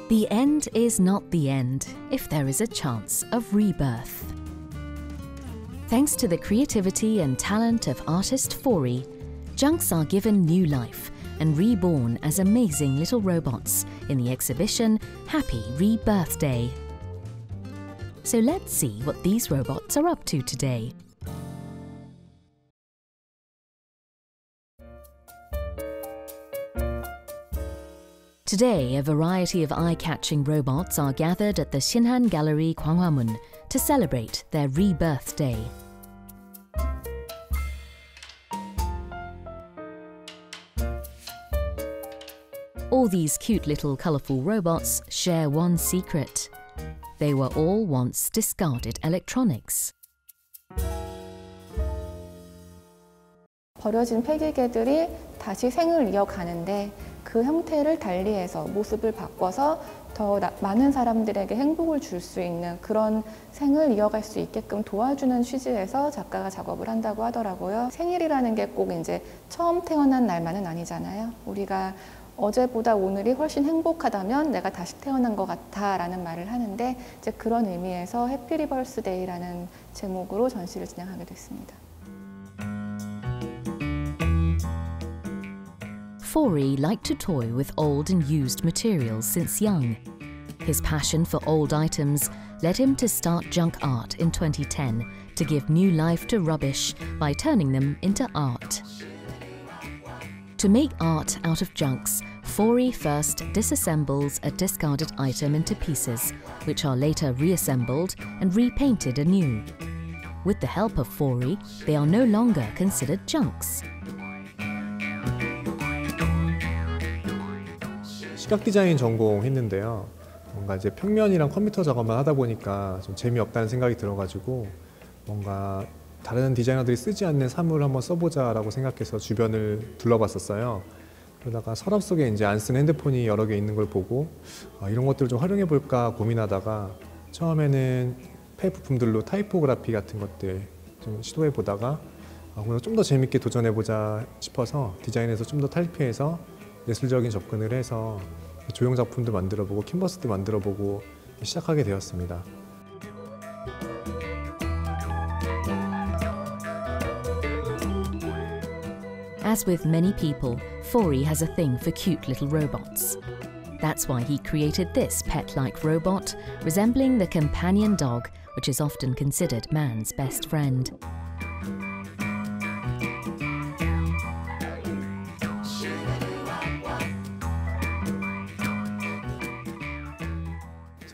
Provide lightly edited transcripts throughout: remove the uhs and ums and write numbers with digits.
The end is not the end if there is a chance of rebirth. Thanks to the creativity and talent of artist Fori, junks are given new life and reborn as amazing little robots in the exhibition Happy Rebirth Day. So let's see what these robots are up to today. Today, a variety of eye-catching robots are gathered at the Shinhan Gallery Gwanghwamun to celebrate their Rebirth Day. All these cute little colourful robots share one secret. They were all once discarded electronics. 버려진 폐기계들이 다시 생을 이어가는데 그 형태를 달리해서 모습을 바꿔서 더 많은 사람들에게 행복을 줄 수 있는 그런 생을 이어갈 수 있게끔 도와주는 취지에서 작가가 작업을 한다고 하더라고요. 생일이라는 게 꼭 이제 처음 태어난 날만은 아니잖아요. 우리가 어제보다 오늘이 훨씬 행복하다면 내가 다시 태어난 것 같아 라는 말을 하는데 이제 그런 의미에서 해피 리버스데이라는 제목으로 전시를 진행하게 됐습니다. Fori liked to toy with old and used materials since young. His passion for old items led him to start junk art in 2010 to give new life to rubbish by turning them into art. To make art out of junks, Fori first disassembles a discarded item into pieces, which are later reassembled and repainted anew. With the help of Fori, they are no longer considered junks. 시각 디자인 전공했는데요. 뭔가 이제 평면이랑 컴퓨터 작업만 하다 보니까 좀 재미없다는 생각이 들어가지고 뭔가 다른 디자이너들이 쓰지 않는 사물을 한번 써보자라고 생각해서 주변을 둘러봤었어요. 그러다가 서랍 속에 이제 안 쓰는 핸드폰이 여러 개 있는 걸 보고 이런 것들을 좀 활용해 볼까 고민하다가 처음에는 폐 부품들로 타이포그라피 같은 것들 좀 시도해 보다가 좀 더 재밌게 도전해 보자 싶어서 디자인에서 좀 더 탈피해서 예술적인 접근을 해서 조형 작품도 만들어보고 캔버스도 만들어보고 시작하게 되었습니다. As with many people, Fori has a thing for cute little robots. That's why he created this pet-like robot, resembling the companion dog, which is often considered man's best friend.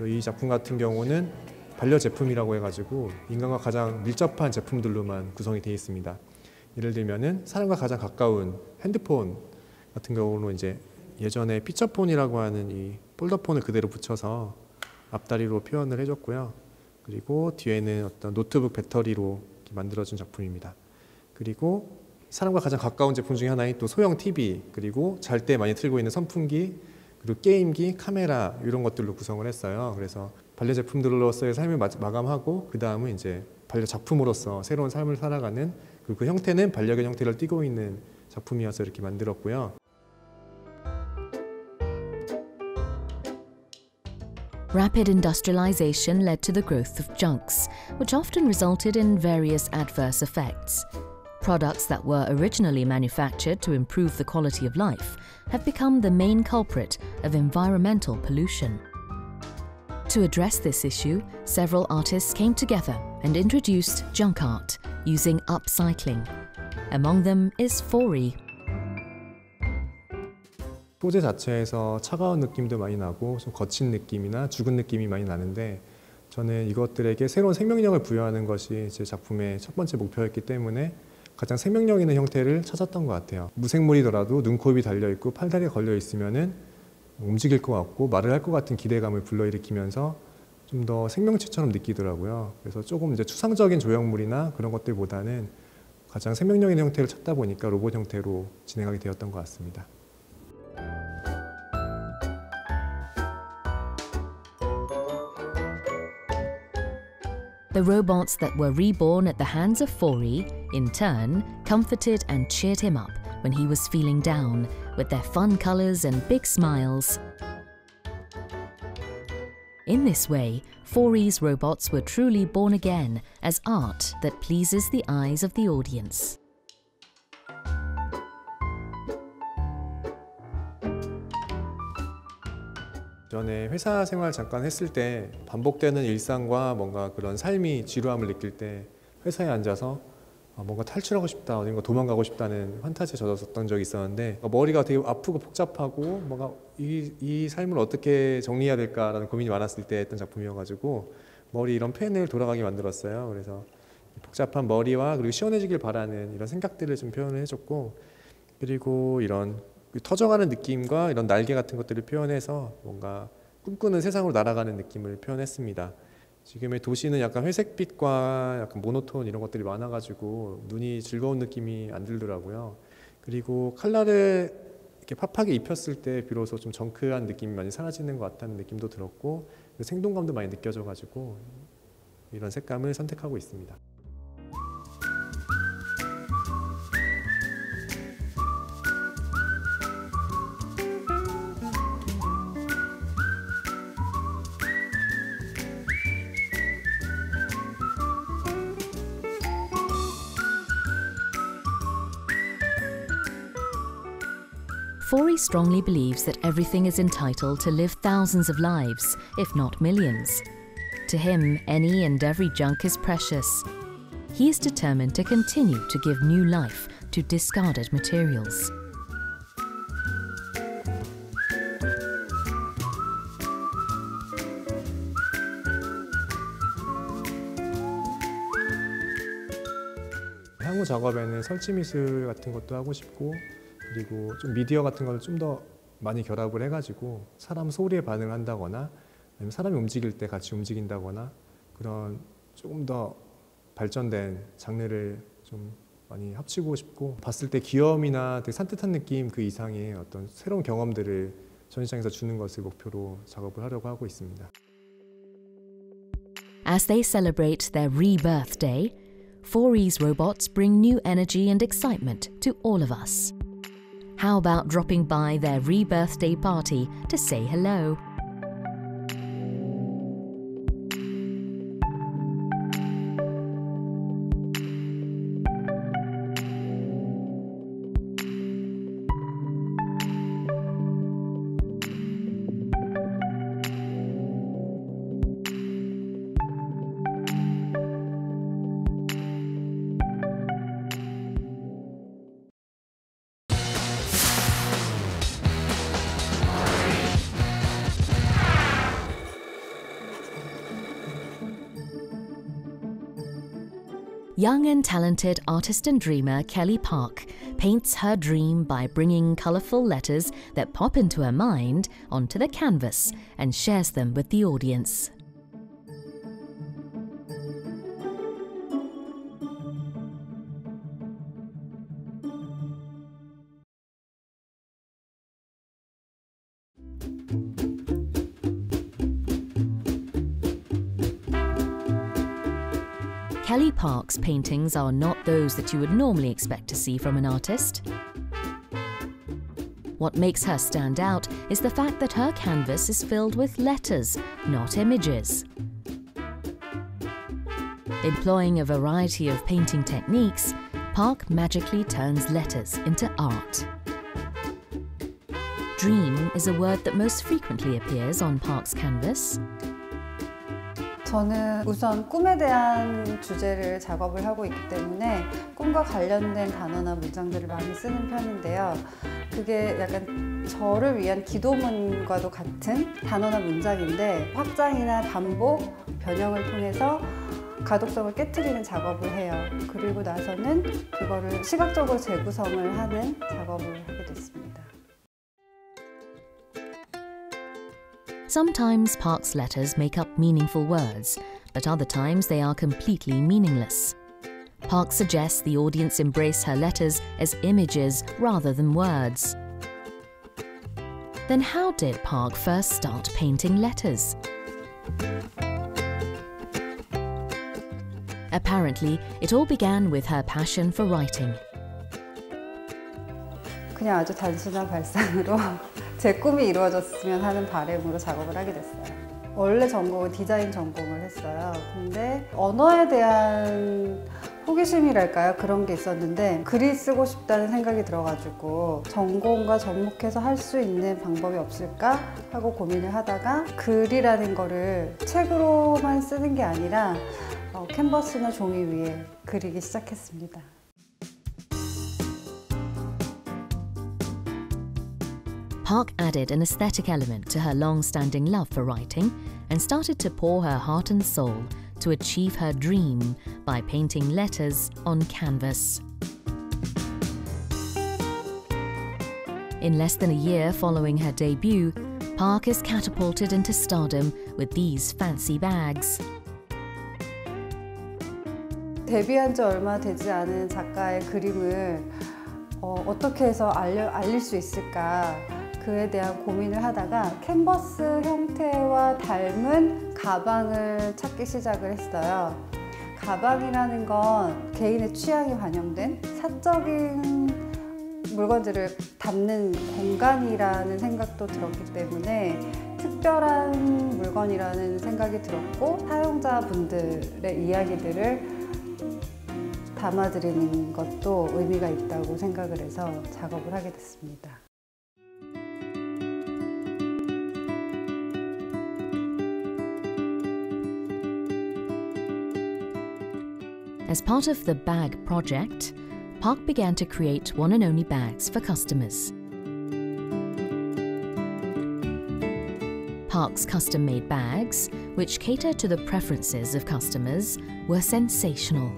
이 작품 같은 경우는 반려 제품이라고 해가지고 인간과 가장 밀접한 제품들로만 구성이 되어 있습니다. 예를 들면은 사람과 가장 가까운 핸드폰 같은 경우는 이제 예전에 피처폰이라고 하는 이 폴더폰을 그대로 붙여서 앞다리로 표현을 해줬고요. 그리고 뒤에는 어떤 노트북 배터리로 만들어준 작품입니다. 그리고 사람과 가장 가까운 제품 중에 하나인 또 소형 TV, 그리고 잘 때 많이 틀고 있는 선풍기, 그리고 게임기, 카메라 이런 것들로 구성을 했어요. 그래서 반려 제품들로서의 삶을 마감하고 그 다음은 이제 반려 작품으로서 새로운 삶을 살아가는 그 형태는 반려견 형태를 띠고 있는 작품이어서 이렇게 만들었고요. Rapid industrialization led to the growth of junks, which often resulted in various adverse effects. Products that were originally manufactured to improve the quality of life have become the main culprit of environmental pollution. To address this issue, several artists came together and introduced junk art using upcycling. Among them is Fori. 소재 자체에서 차가운 느낌도 많이 나고 좀 거친 느낌이나 죽은 느낌이 많이 나는데 저는 이것들에게 새로운 생명력을 부여하는 것이 제 작품의 첫 번째 목표였기 때문에 가장 생명력 있는 형태를 찾았던 것 같아요. 무생물이더라도 눈코입이 달려있고 팔다리가 걸려있으면은 움직일 것 같고 말을 할 것 같은 기대감을 불러일으키면서 좀 더 생명체처럼 느끼더라고요. 그래서 조금 이제 추상적인 조형물이나 그런 것들보다는 가장 생명력 있는 형태를 찾다 보니까 로봇 형태로 진행하게 되었던 것 같습니다. The robots that were reborn at the hands of Fori, in turn, comforted and cheered him up when he was feeling down, with their fun colours and big smiles. In this way, Forey's robots were truly born again as art that pleases the eyes of the audience. 전에 회사 생활 잠깐 했을 때 반복되는 일상과 뭔가 그런 삶이 지루함을 느낄 때 회사에 앉아서 뭔가 탈출하고 싶다, 어딘가 도망가고 싶다는 판타지에 젖었던 적이 있었는데 머리가 되게 아프고 복잡하고 뭔가 이 삶을 어떻게 정리해야 될까라는 고민이 많았을 때 했던 작품이어가지고 머리 이런 펜을 돌아가게 만들었어요. 그래서 복잡한 머리와 그리고 시원해지길 바라는 이런 생각들을 좀 표현을 해줬고, 그리고 이런 터져가는 느낌과 이런 날개 같은 것들을 표현해서 뭔가 꿈꾸는 세상으로 날아가는 느낌을 표현했습니다. 지금의 도시는 약간 회색빛과 약간 모노톤 이런 것들이 많아가지고 눈이 즐거운 느낌이 안 들더라고요. 그리고 컬러를 이렇게 팝하게 입혔을 때 비로소 좀 정크한 느낌이 많이 사라지는 것 같다는 느낌도 들었고, 생동감도 많이 느껴져가지고 이런 색감을 선택하고 있습니다. Forey strongly believes that everything is entitled to live thousands of lives, if not millions. To him, any and every junk is precious. He is determined to continue to give new life to discarded materials. 향후 작업에는 설치 미술 같은 것도 하고 싶고, 그리고 좀 미디어 같은 걸 좀 더 많이 결합을 해가지고 사람 소리에 반응한다거나 아니면 사람이 움직일 때 같이 움직인다거나 그런 조금 더 발전된 장르를 좀 많이 합치고 싶고, 봤을 때 귀여움이나 되게 산뜻한 느낌 그 이상의 어떤 새로운 경험들을 전시장에서 주는 것을 목표로 작업을 하려고 하고 있습니다. As they celebrate their rebirth day, Forey's robots bring new energy and excitement to all of us. How about dropping by their rebirth day party to say hello? Young and talented artist and dreamer Kelly Park paints her dream by bringing colourful letters that pop into her mind onto the canvas and shares them with the audience. Kelly Park's paintings are not those that you would normally expect to see from an artist. What makes her stand out is the fact that her canvas is filled with letters, not images. Employing a variety of painting techniques, Park magically turns letters into art. Dream is a word that most frequently appears on Park's canvas. 저는 우선 꿈에 대한 주제를 작업을 하고 있기 때문에 꿈과 관련된 단어나 문장들을 많이 쓰는 편인데요. 그게 약간 저를 위한 기도문과도 같은 단어나 문장인데 확장이나 반복, 변형을 통해서 가독성을 깨트리는 작업을 해요. 그리고 나서는 그거를 시각적으로 재구성을 하는 작업을 하게 됐습니다. Sometimes Park's letters make up meaningful words, but other times they are completely meaningless. Park suggests the audience embrace her letters as images rather than words. Then how did Park first start painting letters? Apparently, it all began with her passion for writing. 그냥 아주 단순한 발상으로 제 꿈이 이루어졌으면 하는 바람으로 작업을 하게 됐어요. 원래 전공은 디자인 전공을 했어요. 근데 언어에 대한 호기심이랄까요? 그런 게 있었는데 글이 쓰고 싶다는 생각이 들어가지고 전공과 접목해서 할 수 있는 방법이 없을까 하고 고민을 하다가 글이라는 거를 책으로만 쓰는 게 아니라 캔버스나 종이 위에 그리기 시작했습니다. Park added an aesthetic element to her long-standing love for writing and started to pour her heart and soul to achieve her dream by painting letters on canvas. In less than a year following her debut, Park is catapulted into stardom with these fancy bags. 데뷔한 지 얼마 되지 않은 작가의 그림을 어떻게 해서 알릴 수 있을까 그에 대한 고민을 하다가 캔버스 형태와 닮은 가방을 찾기 시작을 했어요. 가방이라는 건 개인의 취향이 반영된 사적인 물건들을 담는 공간이라는 생각도 들었기 때문에 특별한 물건이라는 생각이 들었고 사용자분들의 이야기들을 담아드리는 것도 의미가 있다고 생각을 해서 작업을 하게 됐습니다. As part of the bag project, Park began to create one and only bags for customers. Park's custom-made bags, which cater to the preferences of customers, were sensational.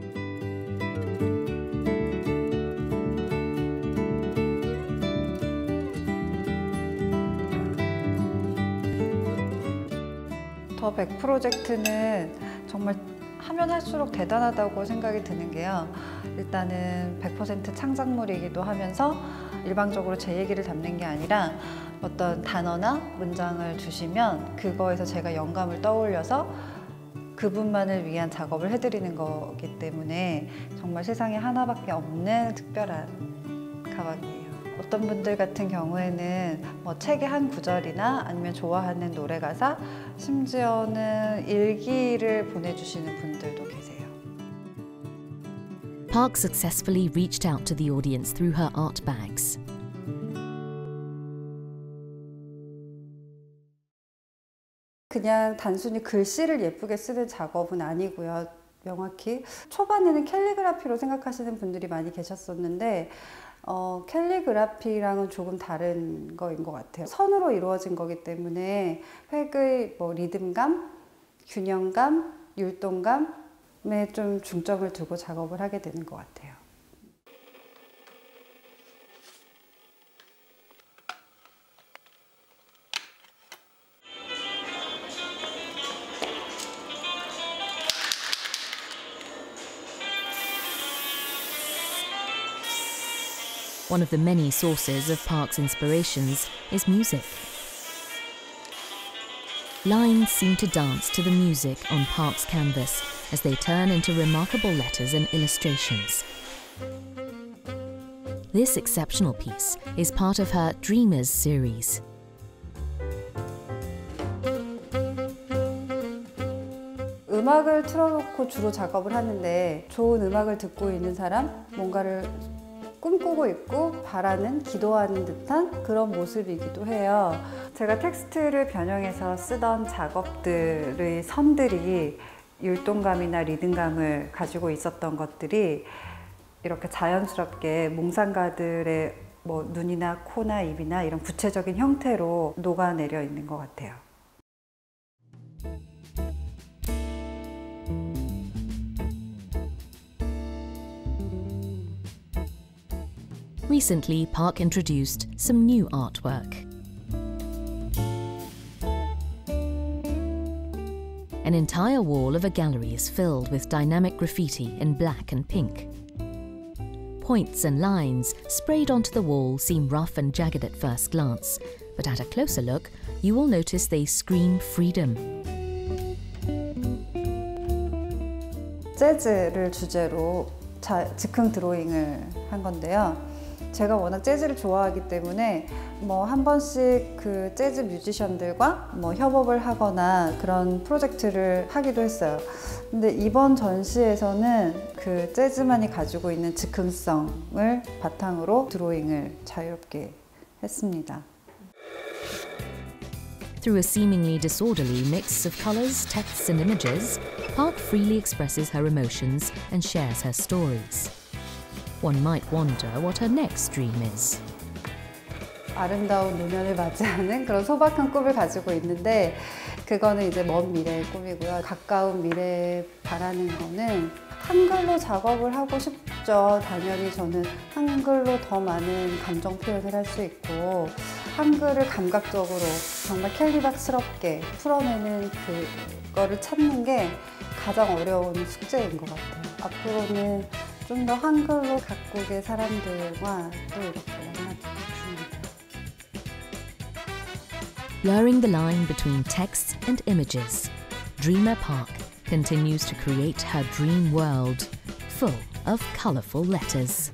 더 백 프로젝트는 정말 하면 할수록 대단하다고 생각이 드는 게요. 일단은 100% 창작물이기도 하면서 일방적으로 제 얘기를 담는 게 아니라 어떤 단어나 문장을 주시면 그거에서 제가 영감을 떠올려서 그분만을 위한 작업을 해드리는 거기 때문에 정말 세상에 하나밖에 없는 특별한 가방이에요. 어떤 분들 같은 경우에는 뭐 책의 한 구절이나 아니면 좋아하는 노래 가사, 심지어는 일기를 보내주시는 분들도 계세요. Park successfully reached out to the audience through her art bags. 그냥 단순히 글씨를 예쁘게 쓰는 작업은 아니고요. 명확히 초반에는 캘리그라피로 생각하시는 분들이 많이 계셨었는데 캘리그라피랑은 조금 다른 거인 것 같아요. 선으로 이루어진 거기 때문에 획의 리듬감, 균형감, 율동감에 좀 중점을 두고 작업을 하게 되는 것 같아요. One of the many sources of Park's inspirations is music. Lines seem to dance to the music on Park's canvas as they turn into remarkable letters and illustrations. This exceptional piece is part of her Dreamers series. 음악을 틀어놓고 주로 작업을 하는데 좋은 음악을 듣고 있는 사람, 뭔가를 꿈꾸고 있고 바라는, 기도하는 듯한 그런 모습이기도 해요. 제가 텍스트를 변형해서 쓰던 작업들의 선들이 율동감이나 리듬감을 가지고 있었던 것들이 이렇게 자연스럽게 몽상가들의 눈이나 코나 입이나 이런 구체적인 형태로 녹아내려 있는 것 같아요. Recently, Park introduced some new artwork. An entire wall of a gallery is filled with dynamic graffiti in black and pink. Points and lines sprayed onto the wall seem rough and jagged at first glance, but at a closer look, you will notice they scream freedom. 재즈를 주제로 즉흥 드로잉을 한 건데요. 제가 워낙 재즈를 좋아하기 때문에 뭐 한 번씩 그 재즈 뮤지션들과 뭐 협업을 하거나 그런 프로젝트를 하기도 했어요. 근데 이번 전시에서는 그 재즈만이 가지고 있는 즉흥성을 바탕으로 드로잉을 자유롭게 했습니다. Through a seemingly disorderly mix of colours, texts and images, Park freely expresses her emotions and shares her stories. One might wonder what her next dream is. 아름다운 노년을 맞이하는 그런 소박한 꿈을 가지고 있는데 그거는 이제 먼 미래의 꿈이고요. 가까운 미래에 바라는 거는 한글로 작업을 하고 싶죠. 당연히 저는 한글로 더 많은 감정 표현을 할 수 있고 한글을 감각적으로 정말 캘리그라피스럽게 풀어내는 그거를 찾는 게 가장 어려운 숙제인 것 같아요. 앞으로는 좀 더 한글로 각국의 사람들과 또 이렇게 만나게 됐습니다. Blurring the line between text and images, Dreamer Park continues to create her dream world, full of colourful letters.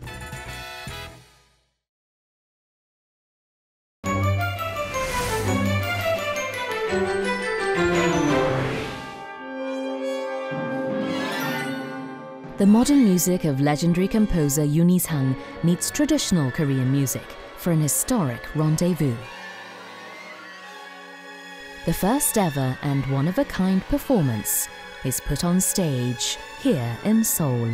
The modern music of legendary composer Yoon Il-sung meets traditional Korean music for an historic rendezvous. The first ever and one-of-a-kind performance is put on stage here in Seoul.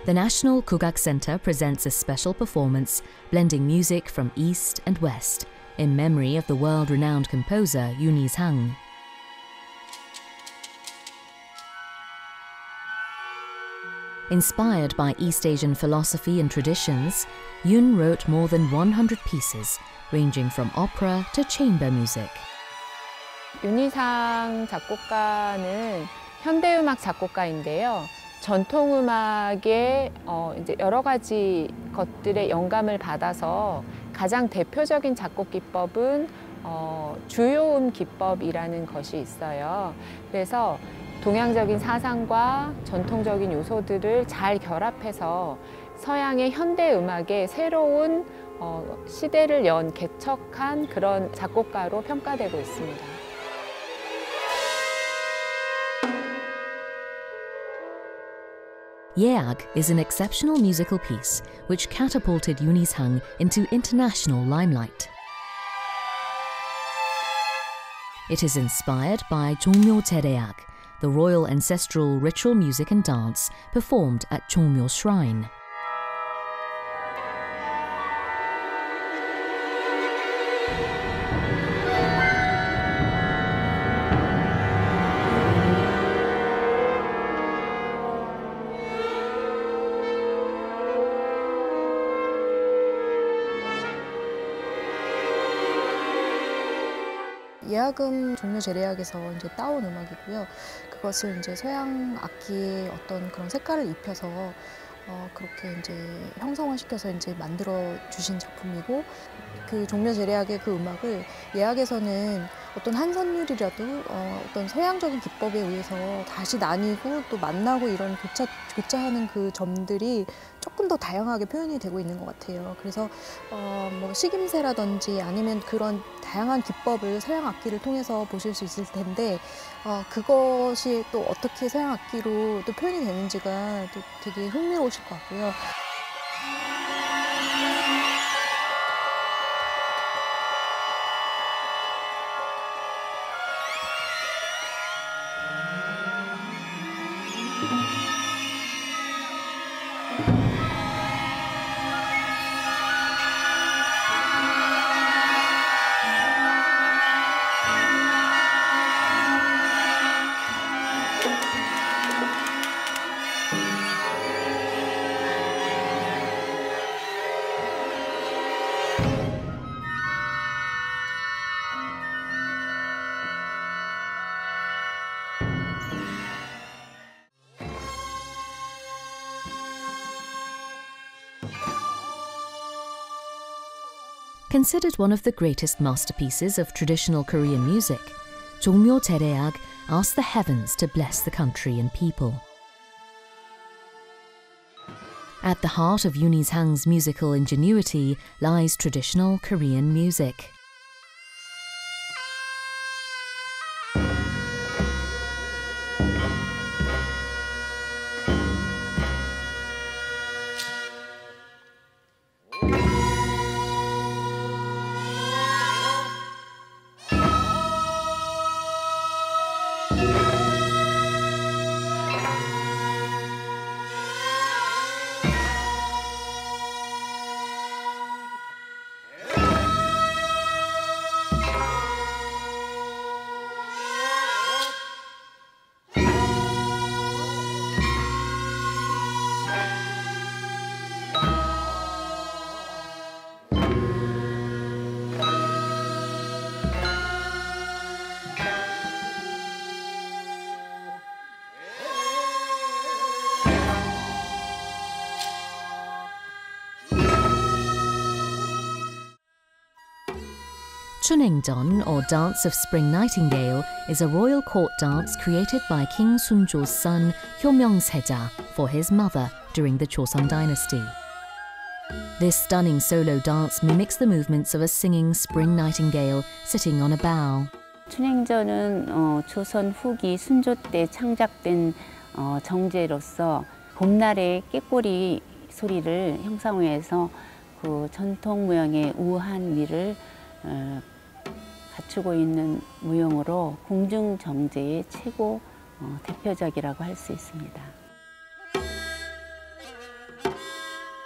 The National Kugak Center presents a special performance blending music from East and West in memory of the world-renowned composer Yoon Il-sung. Inspired by East Asian philosophy and traditions, Yoon wrote more than 100 pieces, ranging from opera to chamber music. 윤희상 작곡가는 현대음악 작곡가인데요. 전통음악의 이제 여러 가지 것들의 영감을 받아서 가장 대표적인 작곡 기법은 주요음 기법이라는 것이 있어요. 그래서 동양적인 사상과 전통적인 요소들을 잘 결합해서 서양의 현대 음악의 새로운 시대를 연 개척한 그런 작곡가로 평가되고 있습니다. Yeag is an exceptional musical piece which catapulted Yoon Il-sung into international limelight. It is inspired by Jongmyo Jereak, the royal ancestral ritual music and dance performed at Jongmyo Shrine. 예약은 종묘 제례악에서 이제 따온 음악이고요. 그것을 이제 서양 악기의 어떤 그런 색깔을 입혀서 그렇게 이제 형성화시켜서 이제 만들어 주신 작품이고, 그 종묘 제례악의 그 음악을 예악에서는 어떤 한 선율이라도 어떤 서양적인 기법에 의해서 다시 나뉘고 또 만나고 이런 교차하는 그 점들이 조금 더 다양하게 표현이 되고 있는 것 같아요. 그래서 뭐 식임새라든지 아니면 그런 다양한 기법을 서양 악기를 통해서 보실 수 있을 텐데 그것이 또 어떻게 서양 악기로 또 표현이 되는지가 또 되게 흥미로우실 것 같고요. Considered one of the greatest masterpieces of traditional Korean music, Jongmyo Jaereak asked the heavens to bless the country and people. At the heart of Yoon Il-sang's musical ingenuity lies traditional Korean music. Chunengjeon, or Dance of Spring Nightingale, is a royal court dance created by King Sunjo's son Hyeomyeong-seja for his mother during the Joseon dynasty. This stunning solo dance mimics the movements of a singing spring nightingale sitting on a bough. 춘행전은 조선 후기 순조 때 창작된 정제로서 봄날의 꾀꼬리 소리를 형상화해서 그 전통 무용의 우아한 미를 갖추고 있는 무용으로 궁중 정제의 최고 대표작이라고 할 수 있습니다.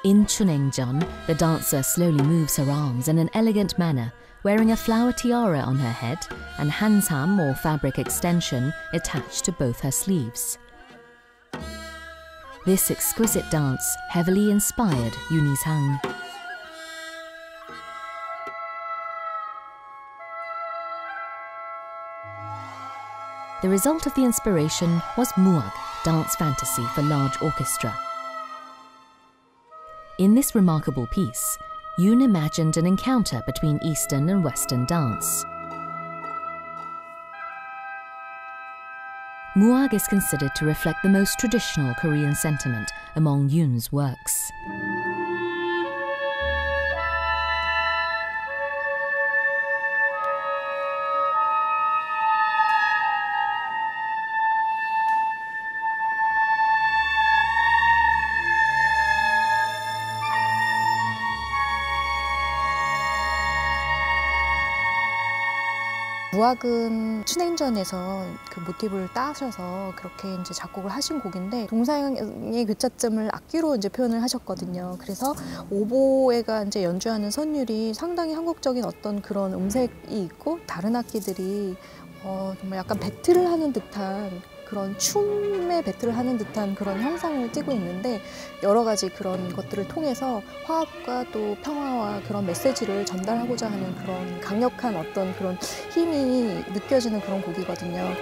In Chunengjeon, the dancer slowly moves her arms in an elegant manner, wearing a flower tiara on her head and hansam, or fabric extension, attached to both her sleeves. This exquisite dance heavily inspired Yoon Il-sang. The result of the inspiration was Muag, dance fantasy for large orchestra. In this remarkable piece, Yoon imagined an encounter between Eastern and Western dance. Muag is considered to reflect the most traditional Korean sentiment among Yoon's works. 무학은 춘행전에서 그 모티브를 따셔서 그렇게 이제 작곡을 하신 곡인데 동상의 교차점을 악기로 이제 표현을 하셨거든요. 그래서 오보에가 이제 연주하는 선율이 상당히 한국적인 어떤 그런 음색이 있고 다른 악기들이 정말 약간 배틀을 하는 듯한 그런 춤에 배틀을 하는 듯한 그런 형상을 띠고 있는데 여러 가지 그런 것들을 통해서 화합과 또 평화와 그런 메시지를 전달하고자 하는 그런 강력한 어떤 그런 힘이 느껴지는 그런 곡이거든요.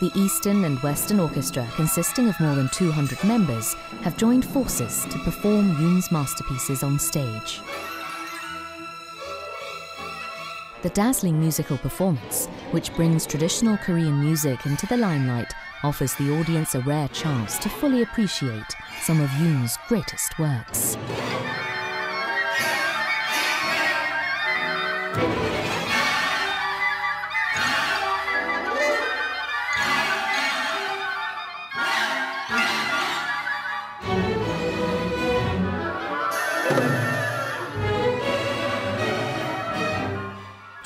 The Eastern and Western Orchestra, consisting of more than 200 members, have joined forces to perform Yoon's masterpieces on stage. The dazzling musical performance, which brings traditional Korean music into the limelight, offers the audience a rare chance to fully appreciate some of Yoon's greatest works.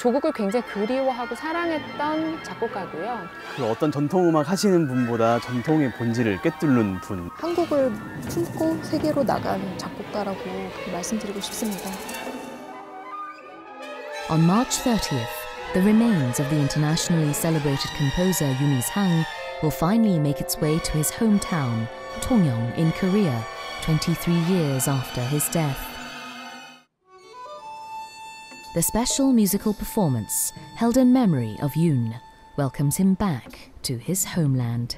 조국을 굉장히 그리워하고 사랑했던 작곡가고요. 그 어떤 전통음악 하시는 분보다 전통의 본질을 꿰뚫는 분. 한국을 품고 세계로 나간 작곡가라고 그렇게 말씀드리고 싶습니다. On March 30th, the remains of the internationally celebrated composer Yoon Il-sung will finally make its way to his hometown, Tongyeong in Korea, 23 years after his death. The special musical performance, held in memory of Yoon, welcomes him back to his homeland.